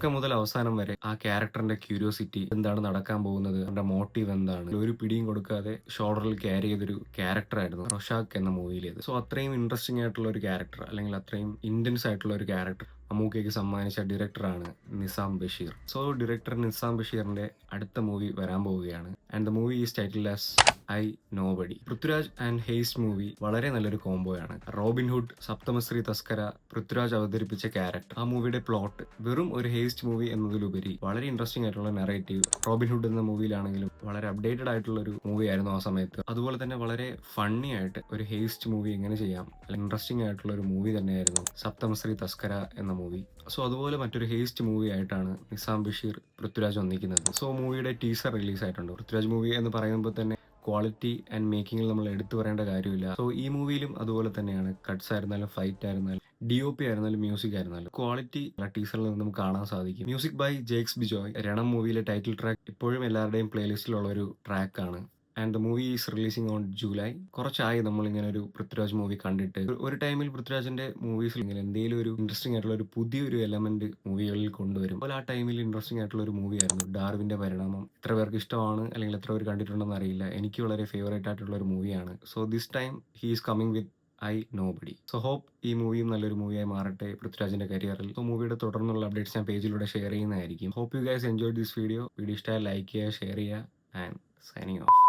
തുടക്കം മുതൽ അവസാനം വരെ ആ ക്യാരക്ടറിന്റെ ക്യൂരിയോസിറ്റി, എന്താണ് നടക്കാൻ പോകുന്നത്, അവന്റെ മോട്ടീവ് എന്താണ്, ഒരു പിടിയും കൊടുക്കാതെ ഷോൾഡറിൽ ക്യാരി ചെയ്തൊരു ക്യാരക്ടറായിരുന്നു റൊഷാക്ക് എന്ന മൂവിയിലേത്. സോ അത്രയും ഇൻട്രസ്റ്റിംഗ് ആയിട്ടുള്ള ഒരു ക്യാരക്ടർ, അല്ലെങ്കിൽ അത്രയും ഇന്റൻസ് ആയിട്ടുള്ള ഒരു ക്യാരക്ടർ മമ്മൂക്കയ്ക്ക് സമ്മാനിച്ച ഡയറക്ടറാണ് നിസാം ബഷീർ. സോ ഡയറക്ടർ നിസാം ബഷീറിന്റെ അടുത്ത മൂവി വരാൻ പോവുകയാണ്. And the movie is titled as I nobody. Prithviraj and Hayes movie വളരെ നല്ലൊരു കോംബോയാണ്. റോബിൻഹുഡ്, സപ്തമശ്രീ തസ്കര, പൃഥ്വിരാജ് അവതരിപ്പിച്ച ക്യാരക്ടർ, ആ മൂവിയുടെ പ്ലോട്ട് വെറും ഒരു ഹേസ്റ്റ് മൂവി എന്നതിലുപരി വളരെ ഇൻട്രസ്റ്റിംഗ് ആയിട്ടുള്ള നെറേറ്റീവ്. റോബിൻഹുഡ് എന്ന മൂവിയിലാണെങ്കിലും വളരെ അപ്ഡേറ്റഡ് ആയിട്ടുള്ള ഒരു മൂവി ആയിരുന്നു ആ സമയത്ത്. അതുപോലെ തന്നെ വളരെ ഫണ്ണി ആയിട്ട് ഒരു ഹേസ്റ്റ് മൂവി എങ്ങനെ ചെയ്യാം, അല്ലെങ്കിൽ ഇൻട്രസ്റ്റിംഗ് ആയിട്ടുള്ള ഒരു മൂവി തന്നെയായിരുന്നു സപ്തമശ്രീ തസ്കര എന്ന മൂവി. സോ അതുപോലെ മറ്റൊരു ഹേസ്റ്റ് മൂവി ആയിട്ടാണ് നിസാം ബഷീർ പൃഥ്വിരാജ് വന്നിരിക്കുന്നത്. സോ മൂവിയുടെ ടീസർ റിലീസ് ആയിട്ടുണ്ട്. പൃഥ്വിരാജ് മൂവി എന്ന് പറയുമ്പോൾ തന്നെ ക്വാളിറ്റി ആൻഡ് മേക്കിങ്ങിൽ നമ്മൾ എടുത്തു പറയേണ്ട കാര്യമില്ല. സോ ഈ മൂവിയിലും അതുപോലെ തന്നെയാണ്. കട്ട്സ് ആയിരുന്നാലും, ഫൈറ്റ് ആയിരുന്നാലും, DOP ആയിരുന്നാലും, മ്യൂസിക് ആയിരുന്നാലും ക്വാളിറ്റി ടീസറിൽ നിന്നും കാണാൻ സാധിക്കും. Music by Jakes Bejoy. Ranam movie title track ഇപ്പോഴും എല്ലാവരുടെയും പ്ലേലിസ്റ്റിലുള്ള ഒരു ട്രാക്കാണ്. And the movie is releasing on July. കുറച്ചായി നമ്മളിങ്ങനെ ഒരു പൃഥ്വിരാജ് മൂവി കണ്ടിട്ട്. ഒരു ടൈമിൽ പൃഥ്വിരാജിന്റെ മൂവീസിൽ ഇങ്ങനെ എന്തെങ്കിലും ഒരു ഇൻട്രസ്റ്റിംഗ് ആയിട്ടുള്ള ഒരു പുതിയൊരു എലമെന്റ് മൂവികളിൽ കൊണ്ടുവരും. അപ്പോൾ ആ ടൈമിൽ ഇൻട്രസ്റ്റിംഗ് ആയിട്ടുള്ള ഒരു മൂവിയായിരുന്നു ഡാർവിന്റെ പരിണാമം. എത്ര പേർക്ക് ഇഷ്ടമാണ്, അല്ലെങ്കിൽ എത്ര പേര് കണ്ടിട്ടുണ്ടെന്ന് അറിയില്ല. എനിക്ക് വളരെ ഫേവറേറ്റ് ആയിട്ടുള്ള ഒരു മൂവിയാണ്. So this time he is coming with I Nobody. So hope ഈ മൂവിയും നല്ലൊരു മൂവിയായി മാറട്ടെ പൃഥ്വിരാജിന്റെ കരിയറിൽ. സോ മൂവിയുടെ തുടർന്നുള്ള അപ്ഡേറ്റ്സ് ഞാൻ പേജിലൂടെ ഷെയർ ചെയ്യുന്നതായിരിക്കും. Hope you guys enjoy this video. Video ഇഷ്ടമായി ലൈക്ക് ചെയ്യുക, ഷെയർ ചെയ്യുക. And signing of.